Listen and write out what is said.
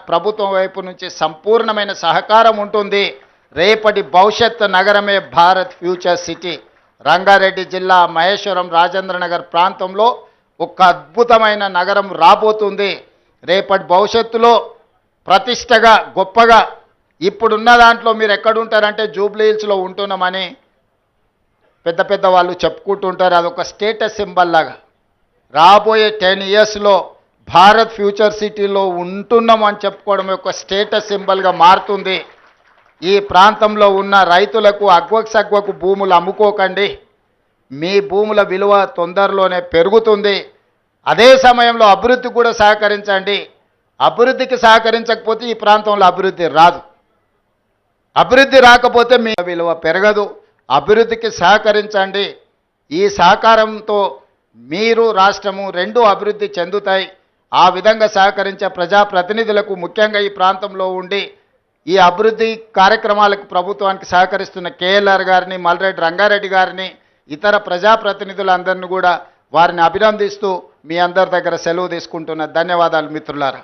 ప్రభుత్వం వైపు నుంచి సంపూర్ణమైన సహకారం ఉంటుంది. రేపటి భవిష్యత్ నగరమే భారత్ ఫ్యూచర్ సిటీ. రంగారెడ్డి జిల్లా మహేశ్వరం రాజేంద్రనగర్ ప్రాంతంలో ఒక అద్భుతమైన నగరం రాబోతుంది. రేపటి భవిష్యత్తులో ప్రతిష్టగా గొప్పగా ఇప్పుడున్న దాంట్లో మీరు ఎక్కడుంటారంటే జూబ్లీ హిల్స్లో ఉంటున్నామని పెద్ద పెద్ద వాళ్ళు చెప్పుకుంటుంటారు. అదొక స్టేటస్ సింబల్ లాగా రాబోయే 10 ఇయర్స్లో భారత్ ఫ్యూచర్ సిటీలో ఉంటున్నామని చెప్పుకోవడం ఒక స్టేటస్ సింబల్గా మారుతుంది. ఈ ప్రాంతంలో ఉన్న రైతులకు అగ్వకు భూములు అమ్ముకోకండి. మీ భూముల విలువ తొందరలోనే పెరుగుతుంది. అదే సమయంలో అభివృద్ధి కూడా సహకరించండి. అభివృద్ధికి సహకరించకపోతే ఈ ప్రాంతంలో అభివృద్ధి రాదు. అభివృద్ధి రాకపోతే మీ విలువ పెరగదు. అభివృద్ధికి సహకరించండి. ఈ సహకారంతో మీరు రాష్ట్రము రెండు అభివృద్ధి చెందుతాయి. ఆ విధంగా సహకరించే ప్రజాప్రతినిధులకు ముఖ్యంగా ఈ ప్రాంతంలో ఉండి ఈ అభివృద్ధి కార్యక్రమాలకు ప్రభుత్వానికి సహకరిస్తున్న కేఎల్ఆర్ గారిని, మల్రెడ్డి రంగారెడ్డి గారిని, ఇతర ప్రజాప్రతినిధులందరినీ కూడా వారిని అభినందిస్తూ మీ అందరి దగ్గర సెలవు తీసుకుంటున్న ధన్యవాదాలు మిత్రులారా.